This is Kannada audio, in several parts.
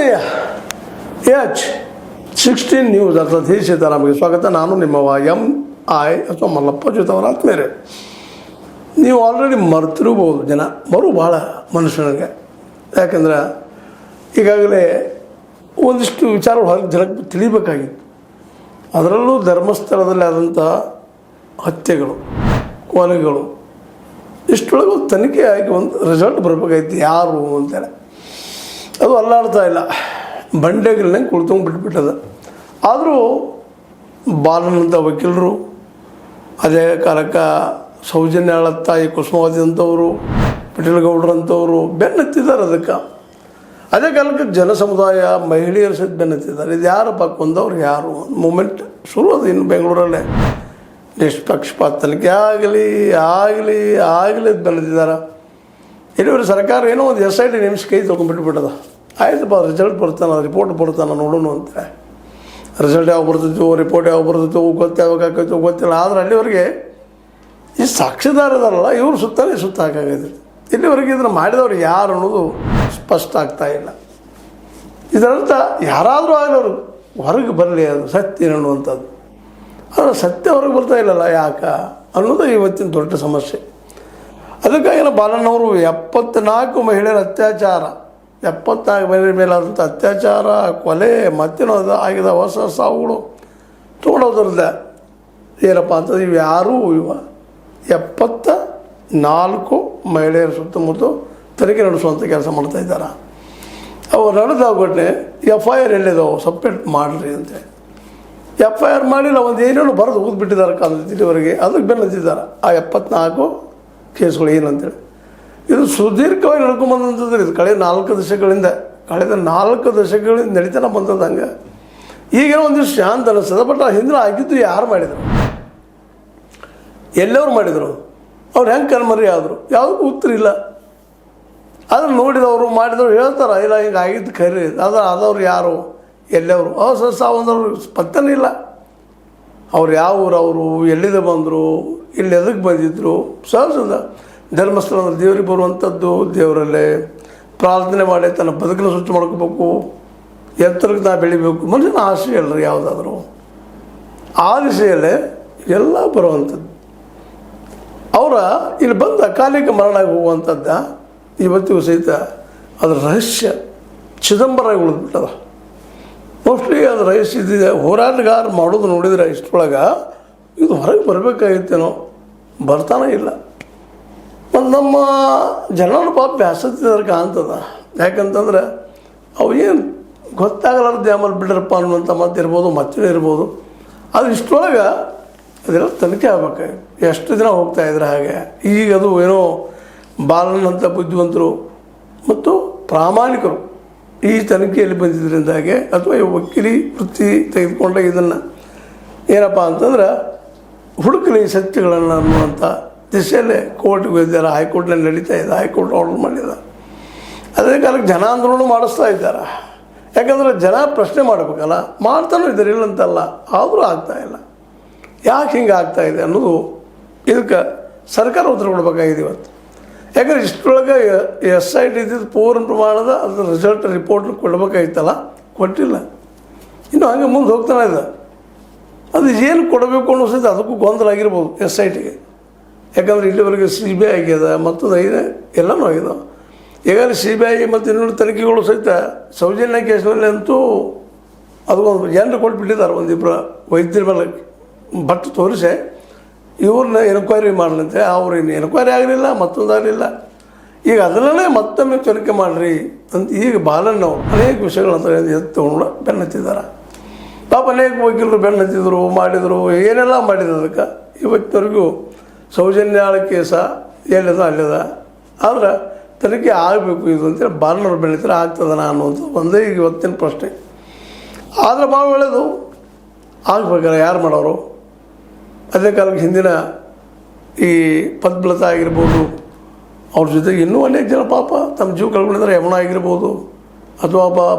ಆತ್ಮೀಯ H16 ನ್ಯೂಸ್ ಅರ್ಥಾತ್ ಹಿ ಸೀತಾರಾಮಗೆ ಸ್ವಾಗತ. ನಾನು ನಿಮ್ಮವ MI ಅಥವಾ ಮಲ್ಲಪ್ಪ ಜೊತೆವರ ಆತ್ಮೀಯರೇ. ನೀವು ಆಲ್ರೆಡಿ ಮರ್ತಿರ್ಬೋದು, ಜನ ಭಾಳ ಮನುಷ್ಯನಿಗೆ. ಯಾಕಂದ್ರೆ ಈಗಾಗಲೇ ಒಂದಿಷ್ಟು ವಿಚಾರಗಳು ಹೊರಗೆ ಜನಕ್ಕೆ ತಿಳಿಬೇಕಾಗಿತ್ತು. ಅದರಲ್ಲೂ ಧರ್ಮಸ್ಥಳದಲ್ಲಿ ಆದಂತಹ ಹತ್ಯೆಗಳು, ಕೊಲೆಗಳು, ಇಷ್ಟೊಳಗೆ ತನಿಖೆ ಆಗಿ ಒಂದು ರಿಸಲ್ಟ್ ಬರಬೇಕಾಗಿತ್ತು ಯಾರು ಅಂತೇಳಿ. ಅದು ಅಲ್ಲಾಡ್ತಾ ಇಲ್ಲ, ಬಂಡೆಗಳನ್ನ ಕುಳ್ತಂಗೆ ಬಿಟ್ಬಿಟ್ಟದ. ಆದರೂ ಬಾಲನಂಥ ವಕೀಲರು, ಅದೇ ಕಾಲಕ್ಕೆ ಸೌಜನ್ಯಾಳ ತಾಯಿ ಕುಸುಮಾವತಿ ಅಂಥವರು, ಪಿಟೀಲಗೌಡರಂಥವರು ಬೆನ್ನತ್ತಿದ್ದಾರೆ ಅದಕ್ಕೆ. ಅದೇ ಕಾಲಕ್ಕೆ ಜನ ಸಮುದಾಯ, ಮಹಿಳೆಯರು ಸಹಿತ ಬೆನ್ನತ್ತಿದ್ದಾರೆ. ಇದು ಯಾರಪ್ಪ ಕೊಂದವ್ರು ಯಾರು ಮೂಮೆಂಟ್ ಶುರು ಅದು. ಇನ್ನು ಬೆಂಗಳೂರಲ್ಲೇ ನಿಷ್ಪಕ್ಷಪಾತ ತನಿಖೆ ಆಗಲಿ ಬೆನ್ನತ್ತಿದ್ದಾರೆ. ಇಲ್ಲಿವರೆಗೆ ಸರ್ಕಾರ ಏನೋ ಒಂದು SIT ನೇಮಿಸಿ ಕೈ ತೊಗೊಂಡ್ಬಿಟ್ಬಿಟ್ಟದ. ಆಯ್ತಪ್ಪ, ರಿಸಲ್ಟ್ ಬರ್ತಾನೆ, ರಿಪೋರ್ಟ್ ಬರ್ತಾನೆ, ನೋಡೋಣ ಅಂತ. ರಿಸಲ್ಟ್ ಯಾವಾಗ ಬರ್ತಿತ್ತು, ರಿಪೋರ್ಟ್ ಯಾವಾಗ ಬರ್ತಿತ್ತು, ಯಾವಾಗ ಹಾಕೈತು ಗೊತ್ತಿಲ್ಲ. ಆದರೆ ಅಲ್ಲಿವರೆಗೆ ಈ ಸಾಕ್ಷಿದಾರದಾರಲ್ಲ, ಇವರು ಸುತ್ತಾನೆ ಸುತ್ತ ಹಾಕಾಗೈತಿ. ಇಲ್ಲಿವರೆಗೆ ಇದನ್ನು ಮಾಡಿದವ್ರು ಯಾರು ಅನ್ನೋದು ಸ್ಪಷ್ಟ ಆಗ್ತಾ ಇಲ್ಲ. ಇದರರ್ಥ ಯಾರಾದರೂ ಆಗಲವರು ಹೊರಗೆ ಬರಲಿ, ಅದು ಸತ್ಯ ಅನ್ನುವಂಥದ್ದು. ಆದರೆ ಸತ್ಯ ಹೊರಗೆ ಬರ್ತಾ ಇಲ್ಲಲ್ಲ, ಯಾಕೆ ಅನ್ನೋದು ಇವತ್ತಿನ ದೊಡ್ಡ ಸಮಸ್ಯೆ. ಅದಕ್ಕಾಗಿ ಬಾಲಣ್ಣವರು 74 ಮಹಿಳೆಯರ ಅತ್ಯಾಚಾರ, 74 ಮಹಿಳೆಯರ ಮೇಲಾದಂಥ ಅತ್ಯಾಚಾರ, ಕೊಲೆ, ಮತ್ತೇನೋ ಆಗಿದ ಹೊಸ ಸಾವುಗಳು ತೊಗೊಂಡೋದ್ರದ್ದ ಏನಪ್ಪ ಅಂತಂದ್ರೆ ಇವು ಯಾರೂ 74 ಮಹಿಳೆಯರ ಸುತ್ತಮುತ್ತ ತನಿಖೆ ನಡೆಸುವಂಥ ಕೆಲಸ ಮಾಡ್ತಾಯಿದ್ದಾರೆ. ಅವು ನಡೆದ ಘಟನೆ FIR ಎಲ್ಲಿದ್ದಾವೆ ಸಪ್ರೇಟ್ ಮಾಡಿರಿ ಅಂತೆ. FIR ಮಾಡಿಲ್ಲ, ಒಂದು ಏನೇನು ಬರೆದು ಹೋಗ್ಬಿಟ್ಟಿದ್ದಾರೆ ಕಾಲದವರೆಗೆ. ಅದಕ್ಕೆ ಬೆನ್ನತ್ತಿದ್ದಾರೆ ಆ 74 ಕೇಸ್ಗಳು ಏನಂತೇಳಿ. ಇದು ಸುದೀರ್ಘವಾಗಿ ನಡ್ಕೊಂಬಂದಂಥದ್ದು. ಇದು ಕಳೆದ 4 ದಶಕಗಳಿಂದ ನಡೀತಾನೆ ಬಂದದ್ದು. ಹಂಗೆ ಈಗೇನೋ ಒಂದಿಷ್ಟು ಶಾಂತ ಅನ್ನಿಸ್ತದೆ. ಬಟ್ ಆ ಹಿಂದಿನ ಆಗಿದ್ದು ಯಾರು ಮಾಡಿದರು, ಎಲ್ಲವರು ಮಾಡಿದರು, ಅವ್ರು ಹೆಂಗೆ ಕಣ್ಮರಿ ಆದರು, ಯಾವುದಕ್ಕೂ ಉತ್ತರ ಇಲ್ಲ. ಅದನ್ನು ನೋಡಿದವರು ಮಾಡಿದವರು ಹೇಳ್ತಾರೆ, ಇಲ್ಲ ಹಿಂಗೆ ಆಗಿದ್ದು ಖರೀ. ಆದವ್ರು ಯಾರು, ಎಲ್ಲವರು ಸಾವಂದವ್ರು ಪತ್ತನೇ ಇಲ್ಲ. ಅವ್ರು ಯಾವ ಊರು, ಅವರು ಎಲ್ಲಿಂದ ಬಂದರು, ಇಲ್ಲಿ ಎದಕ್ಕೆ ಬಂದಿದ್ದರು. ಸಹಜದ ಧರ್ಮಸ್ಥಳ ದೇವ್ರಿಗೆ ಬರುವಂಥದ್ದು, ದೇವರಲ್ಲೇ ಪ್ರಾರ್ಥನೆ ಮಾಡಿ ತನ್ನ ಬದುಕನ್ನು ಸ್ವಚ್ಛ ಮಾಡ್ಕೋಬೇಕು, ಎತ್ತರಕ್ಕೆ ನಾ ಬೆಳಿಬೇಕು, ಮನುಷ್ಯನ ಆಸೆ ಅಲ್ಲರಿ ಯಾವುದಾದ್ರು. ಆ ದಿಸೆಯಲ್ಲೇ ಎಲ್ಲ ಬರುವಂಥದ್ದು. ಅವರ ಇಲ್ಲಿ ಬಂದ ಅಕಾಲಿಕ ಮರಣ ಆಗಿ ಹೋಗುವಂಥದ್ದ ಇವತ್ತಿಗೂ ಸಹಿತ ಅದರ ರಹಸ್ಯ ಚಿದಂಬರ ಉಳಿದ್ಬಿಟ್ಟದ. ಮೋಸ್ಟ್ಲಿ ಅದು ರಹಸ್ಯ ಇದ್ದಿದೆ. ಹೋರಾಟಗಾರ ಮಾಡೋದು ನೋಡಿದ್ರೆ ಇಷ್ಟೊಳಗೆ ಇದು ಹೊರಗೆ ಬರಬೇಕಾಗಿತ್ತೇನೋ, ಬರ್ತಾನೆ ಇಲ್ಲ. ಮತ್ತು ನಮ್ಮ ಜನರ ಪಾಪ ಬ್ಯಾಸತ್ತಿದ್ದಾರೆ ಕಾಣ್ತದ. ಯಾಕಂತಂದ್ರೆ ಅವು ಏನು ಗೊತ್ತಾಗಲಾರ್ದು ಆಮೇಲೆ ಬಿಡ್ರಪ್ಪ ಅನ್ನುವಂಥ ಮತ್ತಿರ್ಬೋದು, ಮತ್ತೇ ಇರ್ಬೋದು. ಅದು ಇಷ್ಟೊಳಗೆ ಅದೆಲ್ಲ ತನಿಖೆ ಆಗ್ಬೇಕಾಗಿ ಎಷ್ಟು ದಿನ ಹೋಗ್ತಾಯಿದ್ರೆ. ಹಾಗೆ ಈಗ ಅದು ಏನೋ ಬಾಲನಂಥ ಬುದ್ಧಿವಂತರು ಮತ್ತು ಪ್ರಾಮಾಣಿಕರು ಈ ತನಿಖೆಯಲ್ಲಿ ಬಂದಿದ್ದರಿಂದಾಗೆ, ಅಥವಾ ಈ ವಕೀಲಿ ವೃತ್ತಿ ತೆಗೆದುಕೊಂಡ ಇದನ್ನು ಏನಪ್ಪ ಅಂತಂದ್ರೆ ಹುಡುಕಲಿ ಸತ್ಯಗಳನ್ನು ಅನ್ನುವಂಥ ದಿಶೆಯಲ್ಲೇ ಕೋರ್ಟ್ಗೆ ಹೋಗಿದ್ದಾರೆ. ಹೈಕೋರ್ಟ್ನಲ್ಲಿ ನಡೀತಾ ಇದೆ, ಹೈಕೋರ್ಟ್ ಆರ್ಡರ್ ಮಾಡಿದ್ದಾರೆ. ಅದೇ ಕಾಲಕ್ಕೆ ಜನ ಆಂದೋಲನ ಮಾಡಿಸ್ತಾ ಇದ್ದಾರೆ. ಯಾಕಂದರೆ ಜನ ಪ್ರಶ್ನೆ ಮಾಡಬೇಕಲ್ಲ, ಮಾಡ್ತಾನೂ ಇದ್ದಾರೆ, ಇಲ್ಲಂತಲ್ಲ. ಆದರೂ ಆಗ್ತಾಯಿಲ್ಲ. ಯಾಕೆ ಹಿಂಗೆ ಆಗ್ತಾಯಿದೆ ಅನ್ನೋದು ಇದಕ್ಕೆ ಸರ್ಕಾರ ಉತ್ತರ ಕೊಡಬೇಕಾಗಿದೆ ಇವತ್ತು. ಯಾಕಂದರೆ ಇಷ್ಟರೊಳಗೆ SIT ಇದ್ದಿದ್ದು ಪೂರ್ಣ ಪ್ರಮಾಣದ ಅದ್ರ ರಿಸಲ್ಟ್ ರಿಪೋರ್ಟ್ ಕೊಡಬೇಕಾಗಿತ್ತಲ್ಲ, ಕೊಟ್ಟಿಲ್ಲ. ಇನ್ನು ಹಂಗೆ ಮುಂದೆ ಹೋಗ್ತಾನೆ ಇದೆ. ಅದು ಏನು ಕೊಡಬೇಕು ಅನ್ನೋ ಸಹಿತ ಅದಕ್ಕೂ ಗೊಂದಲ ಆಗಿರ್ಬೋದು SITಗೆ. ಯಾಕಂದರೆ ಇಲ್ಲಿವರೆಗೆ CBI ಆಗ್ಯದ, ಮತ್ತೊಂದು ಎಲ್ಲನೂ ಆಗಿದಾವೆ. ಈಗಾಗಲೇ CBI ಮತ್ತು ಇನ್ನೊಂದು ತನಿಖೆಗಳು ಸಹಿತ ಸೌಜನ್ಯ ಕೇಸ್ನಲ್ಲಿ ಅಂತೂ ಅದಕ್ಕೊಂದು ಜನರು ಕೊಟ್ಬಿಟ್ಟಿದ್ದಾರೆ. ಒಂದಿಬ್ಬರು ವೈದ್ಯರ ಮೇಲೆ ಬಟ್ ತೋರಿಸಿ ಇವ್ರನ್ನ ಎನ್ಕ್ವೈರಿ ಮಾಡಲಂತೆ. ಅವ್ರು ಇನ್ನು ಎನ್ಕ್ವೈರಿ ಆಗಲಿಲ್ಲ, ಮತ್ತೊಂದಾಗಲಿಲ್ಲ. ಈಗ ಅದರಲ್ಲೇ ಮತ್ತೊಮ್ಮೆ ತನಿಖೆ ಮಾಡಿರಿ ಅಂತ ಈಗ ಬಾಲಣ್ಣವ್ರು ಅನೇಕ ವಿಷಯಗಳಂತ ತೊಗೊಂಡು ಬೆನ್ನತ್ತಿದ್ದಾರೆ. ಪಾಪ ಅನೇಕ ವಕೀಲರು ಬೆನ್ನತ್ತಿದ್ರು, ಮಾಡಿದರು, ಏನೆಲ್ಲ ಮಾಡಿದ್ರು. ಅದಕ್ಕೆ ಇವತ್ತಿನವರೆಗೂ ಸೌಜನ್ಯಾಳ ಕೇಸ ಎಲ್ಲಿದ ಅಲ್ಲಿದ. ಆದ್ರೆ ತನಿಖೆ ಆಗಬೇಕು ಇದು ಅಂತೇಳಿ ಬಾಲಣ್ಣವ್ರು ಬೆನ್ನತ್ತಿದ್ರೆ ಆಗ್ತದನ ಅನ್ನುವಂಥ ಒಂದೇ ಈಗ ಇವತ್ತಿನ ಪ್ರಶ್ನೆ. ಆದರೆ ಭಾಳ ಒಳ್ಳೆಯದು ಆಗ್ಬೇಕಾರೆ ಯಾರು ಮಾಡೋರು. ಅದೇ ಕಾಲಕ್ಕೆ ಹಿಂದಿನ ಈ ಪದ್ಮಲತಾ ಆಗಿರ್ಬೋದು, ಅವ್ರ ಜೊತೆಗೆ ಇನ್ನೂ ಅನೇಕ ಜನ ಪಾಪ ತಮ್ಮ ಜೀವ ಕಳ್ಕೊಂಡಿದ್ದಾರೆ. ಯಮುನ ಆಗಿರ್ಬೋದು, ಅಥವಾ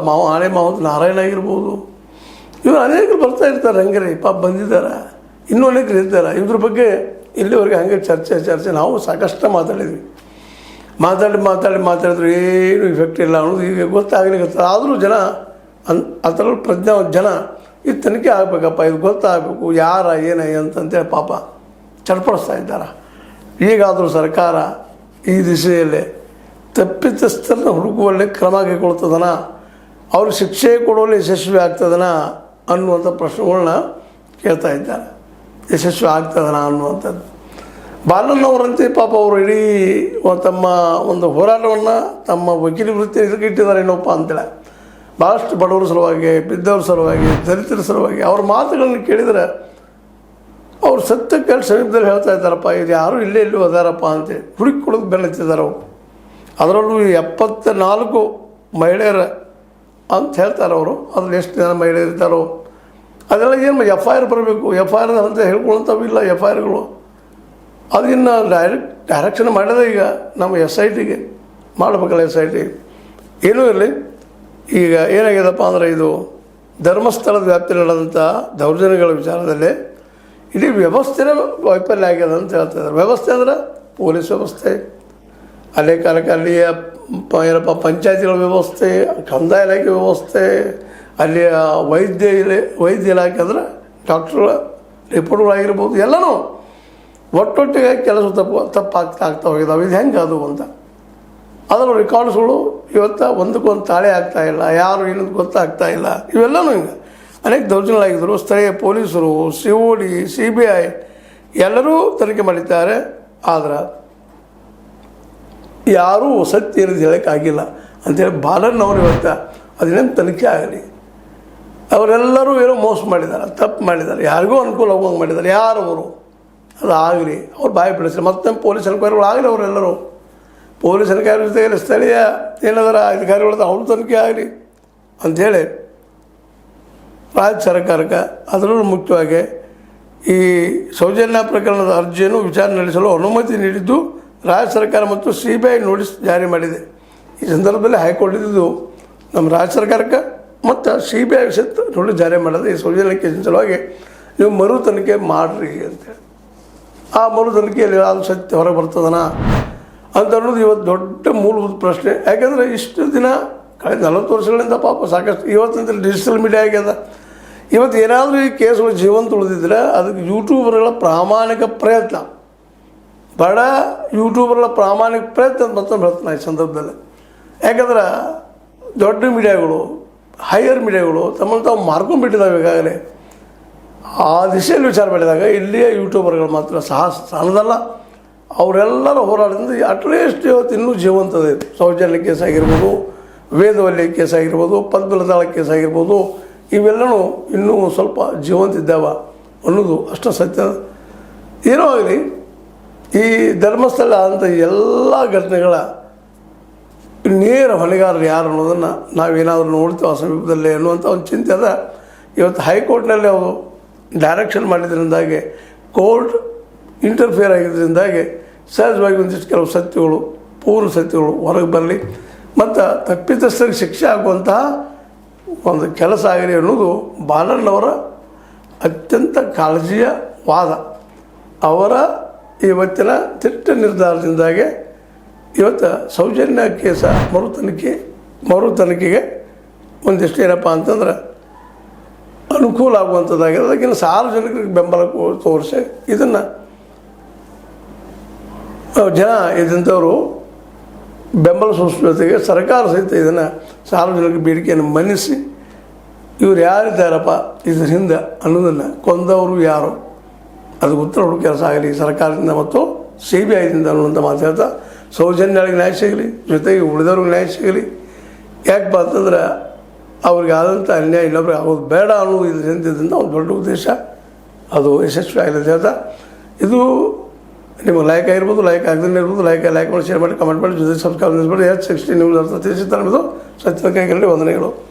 ಆನೆ ಮಾವಂತ ನಾರಾಯಣ ಆಗಿರ್ಬೋದು. ಇವರು ಅನೇಕರು ಬರ್ತಾ ಇರ್ತಾರೆ. ಹಂಗೆ ಪಾಪ ಬಂದಿದ್ದಾರೆ, ಇನ್ನೂ ಅನೇಕರು ಇರ್ತಾರೆ. ಇದ್ರ ಬಗ್ಗೆ ಇಲ್ಲಿವರೆಗೆ ಹಾಗೆ ಚರ್ಚೆ ನಾವು ಸಾಕಷ್ಟು ಮಾತಾಡಿದ್ವಿ. ಮಾತಾಡಿದ್ರು ಏನು ಇಫೆಕ್ಟ್ ಇಲ್ಲ ಅನ್ನೋದು ಈಗ ಗೊತ್ತಾಗಲಿಕ್ಕೆ. ಆದರೂ ಜನ ಆ ಥರ ಪ್ರಜ್ಞಾವಂತ ಜನ ಇದು ತನಿಖೆ ಆಗಬೇಕಪ್ಪ, ಇದು ಗೊತ್ತಾಗಬೇಕು ಯಾರ ಏನ ಅಂತಂತೇಳಿ ಪಾಪ ಚಡ್ಪಡಿಸ್ತಾ ಇದ್ದಾರೆ. ಈಗಾದರೂ ಸರ್ಕಾರ ಈ ದಿಶೆಯಲ್ಲೇ ತಪ್ಪಿತಸ್ಥರನ್ನ ಹುಡುಕುವಲ್ಲಿ ಕ್ರಮ ಕೈಗೊಳ್ತದನ, ಅವ್ರಿಗೆ ಶಿಕ್ಷೆ ಕೊಡುವಲ್ಲಿ ಯಶಸ್ವಿ ಆಗ್ತದನ ಅನ್ನುವಂಥ ಪ್ರಶ್ನೆಗಳನ್ನ ಕೇಳ್ತಾ ಇದ್ದಾರೆ. ಯಶಸ್ವಿ ಆಗ್ತದನ ಅನ್ನುವಂಥದ್ದು. ಬಾಲಣ್ಣವರಂತೆ ಪಾಪ ಅವರು ಇಡೀ ತಮ್ಮ ಒಂದು ಹೋರಾಟವನ್ನು ತಮ್ಮ ವಕೀಲಿ ವೃತ್ತಿ ಇದಕ್ಕೆ ಇಟ್ಟಿದ್ದಾರೆ ಏನಪ್ಪ ಅಂತೇಳಿ. ಭಾಳಷ್ಟು ಬಡವರ ಸಲುವಾಗಿ, ಬಿದ್ದವ್ರ ಸಲುವಾಗಿ, ದಲಿತರ ಸಲುವಾಗಿ ಅವ್ರ ಮಾತುಗಳನ್ನು ಕೇಳಿದರೆ ಅವ್ರು ಸತ್ಯ ಕೇಳಿ ಸಮೀಪದಲ್ಲಿ ಹೇಳ್ತಾ ಇದ್ದಾರಪ್ಪ, ಇದು ಯಾರೂ ಇಲ್ಲೇ ಅದಾರಪ್ಪ ಅಂತೇಳಿ ಹುಡುಕಿ ಕೊಡೋದು ಬೆನ್ನತ್ತಿದ್ದಾರೆ ಅವರು. ಅದರಲ್ಲೂ 74 ಮಹಿಳೆಯರ ಅಂತ ಹೇಳ್ತಾರೆ ಅವರು. ಅದ್ರಲ್ಲಿ ಎಷ್ಟು ಜನ ಮಹಿಳೆಯರು ಇರ್ತಾರೋ ಅದೆಲ್ಲ ಏನು FIR ಬರಬೇಕು, FIR ಅಂತ ಹೇಳ್ಕೊಳ್ಳೋಂಥವಿಲ್ಲ. FIRಗಳು ಅದನ್ನು ಡೈರೆಕ್ಷನ್ ಮಾಡಿದೆ ಈಗ ನಮ್ಮ SITಗೆ ಮಾಡಬೇಕಲ್ಲ. SIT ಏನೂ ಇರಲಿ. ಈಗ ಏನಾಗ್ಯದಪ್ಪ ಅಂದರೆ ಇದು ಧರ್ಮಸ್ಥಳದ ವ್ಯಾಪ್ತಿಯಲ್ಲಿ ನಡೆದಂಥ ದೌರ್ಜನ್ಯಗಳ ವಿಚಾರದಲ್ಲಿ ಇಡೀ ವ್ಯವಸ್ಥೆನೇ ವೈಫಲ್ಯ ಆಗ್ಯದ ಅಂತ ಹೇಳ್ತಾ ಇದ್ದಾರೆ. ವ್ಯವಸ್ಥೆ ಅಂದರೆ ಪೊಲೀಸ್ ವ್ಯವಸ್ಥೆ, ಅಲ್ಲೇ ಕಾಲಕ್ಕೆ ಅಲ್ಲಿಯ ಏನಪ್ಪ ಪಂಚಾಯತಿಗಳ ವ್ಯವಸ್ಥೆ, ಕಂದಾಯ ಇಲಾಖೆ ವ್ಯವಸ್ಥೆ, ಅಲ್ಲಿಯ ವೈದ್ಯ ಇಲಾಖೆ ಅಂದರೆ ಡಾಕ್ಟ್ರುಗಳ ರಿಪೋರ್ಟ್ಗಳಾಗಿರ್ಬೋದು, ಎಲ್ಲನೂ ಒಟ್ಟೊಟ್ಟಿಗೆ ಕೆಲಸ ತಪ್ಪಾಗ್ತಾ ಹೋಗಿದ್ದಾವೆ. ಇದು ಹೆಂಗೆ ಅದು ಅಂತ ಅದರ ರೆಕಾರ್ಡ್ಸ್ಗಳು ಇವತ್ತು ಒಂದಕ್ಕೊಂದು ತಾಳೆ ಆಗ್ತಾಯಿಲ್ಲ, ಯಾರು ಏನಂತ ಗೊತ್ತಾಗ್ತಾ ಇಲ್ಲ. ಇವೆಲ್ಲನೂ ಹಿಂಗೆ ಅನೇಕ ದೌರ್ಜನ್ಯಗಳಾಗಿದ್ದರು. ಸ್ಥಳೀಯ ಪೊಲೀಸರು, COD, CBI ಎಲ್ಲರೂ ತನಿಖೆ ಮಾಡಿದ್ದಾರೆ. ಆದ್ರೆ ಯಾರೂ ಸತ್ಯ ಏನಂತ ಹೇಳೋಕ್ಕಾಗಿಲ್ಲ ಅಂಥೇಳಿ ಬಾಲಣ್ಣವ್ರು ಇವತ್ತು ಅದೇನೇನು ತನಿಖೆ ಆಗಲಿ. ಅವರೆಲ್ಲರೂ ಏನೋ ಮೋಸ ಮಾಡಿದ್ದಾರೆ, ತಪ್ಪು ಮಾಡಿದ್ದಾರೆ, ಯಾರಿಗೂ ಅನುಕೂಲ ಹೋಗಂಗೆ ಮಾಡಿದ್ದಾರೆ. ಯಾರವರು ಅದು ಆಗಲಿ, ಅವ್ರು ಬಾಯಿ ಬಿಡಿಸ್ರಿ. ಮತ್ತೆ ಪೊಲೀಸ್ ಎನ್ಕ್ವೈರಿಗಳು ಆಗಲಿ. ಅವರೆಲ್ಲರೂ ಪೊಲೀಸ್ ಅಧಿಕಾರಿಗಳ ಜೊತೆಗೆ ಸ್ಥಳೀಯ ಏನಾದರೂ ಅಧಿಕಾರಿಗಳದ್ದು ಅವ್ರ ತನಿಖೆ ಆಗಲಿ ಅಂಥೇಳಿ ರಾಜ್ಯ ಸರ್ಕಾರಕ್ಕೆ, ಅದರಲ್ಲೂ ಮುಖ್ಯವಾಗಿ ಈ ಸೌಜನ್ಯ ಪ್ರಕರಣದ ಅರ್ಜಿಯನ್ನು ವಿಚಾರಣೆ ನಡೆಸಲು ಅನುಮತಿ ನೀಡಿದ್ದು ರಾಜ್ಯ ಸರ್ಕಾರ ಮತ್ತು CBI ನೋಟಿಸ್ ಜಾರಿ ಮಾಡಿದೆ. ಈ ಸಂದರ್ಭದಲ್ಲಿ ಹೈಕೋರ್ಟ್ ಇದ್ದು ನಮ್ಮ ರಾಜ್ಯ ಸರ್ಕಾರಕ್ಕೆ ಮತ್ತು CBI ನೋಟಿಸ್ ಜಾರಿ ಮಾಡೋದು ಈ ಸೌಜನ್ಯ ಕೇಸಿನ ಸಲುವಾಗಿ ನೀವು ಮರು ತನಿಖೆ ಮಾಡಿರಿ ಅಂತೇಳಿ. ಆ ಮರು ತನಿಖೆಯಲ್ಲಿ ಅದು ಸತ್ಯ ಹೊರಗೆ ಬರ್ತದನ ಅಂತ ಅನ್ನೋದು ಇವತ್ತು ದೊಡ್ಡ ಮೂಲಭೂತ ಪ್ರಶ್ನೆ. ಯಾಕೆಂದರೆ ಇಷ್ಟು ದಿನ ಕಳೆದ 40 ವರ್ಷಗಳಿಂದ ಪಾಪ ಸಾಕಷ್ಟು ಇವತ್ತಿನ ಡಿಜಿಟಲ್ ಮೀಡಿಯಾ ಆಗ್ಯದ. ಇವತ್ತು ಏನಾದರೂ ಈ ಕೇಸುಗಳು ಜೀವಂತ ಉಳಿದಿದ್ರೆ ಅದಕ್ಕೆ ಯೂಟ್ಯೂಬರ್ಗಳ ಪ್ರಾಮಾಣಿಕ ಪ್ರಯತ್ನ, ಬಡ ಯೂಟ್ಯೂಬರ್ಗಳ ಪ್ರಾಮಾಣಿಕ ಪ್ರಯತ್ನ ಮತ್ತೊಂದು ಹೇಳ್ತಾನೆ ಈ ಸಂದರ್ಭದಲ್ಲಿ. ಯಾಕಂದ್ರೆ ದೊಡ್ಡ ಮೀಡಿಯಾಗಳು, ಹೈಯರ್ ಮೀಡಿಯಾಗಳು ತಮ್ಮನ್ನು ತಾವು ಮಾರ್ಕೊಂಡ್ಬಿಟ್ಟಿದ್ದಾವೆ ಈಗಾಗಲೇ. ಆ ದಿಶೆಯಲ್ಲಿ ವಿಚಾರ ಮಾಡಿದಾಗ ಇಲ್ಲಿಯ ಯೂಟ್ಯೂಬರ್ಗಳು ಮಾತ್ರ ಸಣ್ಣದಲ್ಲ, ಅವರೆಲ್ಲರ ಹೋರಾಟದಿಂದ ಅಟ್ಲೀಸ್ಟ್ ಇವತ್ತು ಇನ್ನೂ ಜೀವಂತದೆ. ಸೌಜನ್ಯ ಕೇಸ್ ಆಗಿರ್ಬೋದು, ವೇದವಲ್ಯ ಕೇಸ್ ಆಗಿರ್ಬೋದು, ಪದ್ಮಲತಾಳ ಕೇಸ್ ಆಗಿರ್ಬೋದು, ಇವೆಲ್ಲವೂ ಇನ್ನೂ ಸ್ವಲ್ಪ ಜೀವಂತಿದ್ದಾವ ಅನ್ನೋದು ಅಷ್ಟು ಸತ್ಯ. ಏನೋ ಆಗಲಿ, ಈ ಧರ್ಮಸ್ಥಳ ಅಂತ ಎಲ್ಲ ಘಟನೆಗಳ ನೇರ ಹೊಣೆಗಾರರು ಯಾರು ಅನ್ನೋದನ್ನು ನಾವೇನಾದರೂ ನೋಡ್ತೀವಿ ಆ ಸಮೀಪದಲ್ಲೇ ಅನ್ನುವಂಥ ಒಂದು ಚಿಂತೆ ಅದ. ಇವತ್ತು ಹೈಕೋರ್ಟ್ನಲ್ಲಿ ಅವರು ಡೈರೆಕ್ಷನ್ ಮಾಡಿದ್ರಿಂದಾಗಿ, ಕೋರ್ಟ್ ಇಂಟರ್ಫಿಯರ್ ಆಗಿದ್ದರಿಂದಾಗಿ ಸಹಜವಾಗಿ ಒಂದಿಷ್ಟು ಕೆಲವು ಸತ್ಯಗಳು, ಪೂರ್ಣ ಸತ್ಯಗಳು ಹೊರಗೆ ಬರಲಿ ಮತ್ತು ತಪ್ಪಿತಸ್ಥರಿಗೆ ಶಿಕ್ಷೆ ಆಗುವಂತಹ ಒಂದು ಕೆಲಸ ಆಗಲಿ ಅನ್ನೋದು ಬಾಲಣ್ಣವರ ಅತ್ಯಂತ ಕಾಳಜಿಯ ವಾದ. ಅವರ ಇವತ್ತಿನ ದಿಟ್ಟ ನಿರ್ಧಾರದಿಂದಾಗಿ ಇವತ್ತು ಸೌಜನ್ಯ ಕೇಸ ಮರು ತನಿಖೆಗೆ ಒಂದಿಷ್ಟು ಏನಪ್ಪ ಅಂತಂದ್ರೆ ಅನುಕೂಲ ಆಗುವಂಥದ್ದಾಗಿದೆ. ಅದಕ್ಕಿಂತ ಸಾರ್ವಜನಿಕರಿಗೆ ಬೆಂಬಲ ತೋರಿಸಿ ಇದನ್ನು ಜನ ಇದ್ದಂಥವರು ಬೆಂಬಲ ಸೂಚಿಸುವ ಜೊತೆಗೆ ಸರ್ಕಾರ ಸಹಿತ ಇದನ್ನು ಸಾರ್ವಜನಿಕ ಬೇಡಿಕೆಯನ್ನು ಮನ್ನಿಸಿ ಇವ್ರು ಯಾರಿದ್ದಾರಪ್ಪ ಇದ್ರ ಹಿಂದೆ ಅನ್ನೋದನ್ನು ಕೊಂದವರು ಯಾರು ಅದಕ್ಕೆ ಉತ್ತರ ಹುಡುಕಿ ಕೆಲಸ ಆಗಲಿ ಸರ್ಕಾರದಿಂದ ಮತ್ತು CBIದಿಂದ ಅನ್ನುವಂಥ ಮಾತಾಡ್ತಾ ಸೌಜನ್ಯಗಳಿಗೆ ನ್ಯಾಯ ಸಿಗಲಿ, ಜೊತೆಗೆ ಉಳಿದವ್ರಿಗೆ ನ್ಯಾಯ ಸಿಗಲಿ. ಯಾಕಪ್ಪ ಅಂತಂದ್ರೆ ಅವ್ರಿಗೆ ಆದಂಥ ಅನ್ಯಾಯ ಇನ್ನೊಬ್ರಿಗೆ ಆಗೋದು ಬೇಡ ಅನ್ನೋದು ಇದರಿಂದ ಒಂದು ದೊಡ್ಡ ಉದ್ದೇಶ, ಅದು ಯಶಸ್ವಿ ಆಗಲಿ ಅಂತ. ಇದು ನಿಮಗೆ ಲೈಕ್ ಆಗಿರ್ಬೋದು, ಲೈಕ್ ಆಗದೇ ಇರ್ಬೋದು, ಲೈಕ್ ಮಾಡಿ, ಶೇರ್ ಮಾಡಿ, ಕಮೆಂಟ್ ಮಾಡಿ, ಜೊತೆ ಸಬ್ಸ್ಕ್ರೈಬ್ ಮಾಡಿ. H60 ನ್ಯೂಸ್ ಅರ್ಥ ತಿಳಿಸುತ್ತಾರೆ. ಸತ್ಯದ ಕೈಗಳಲ್ಲಿ ವಂದನೆಗಳು.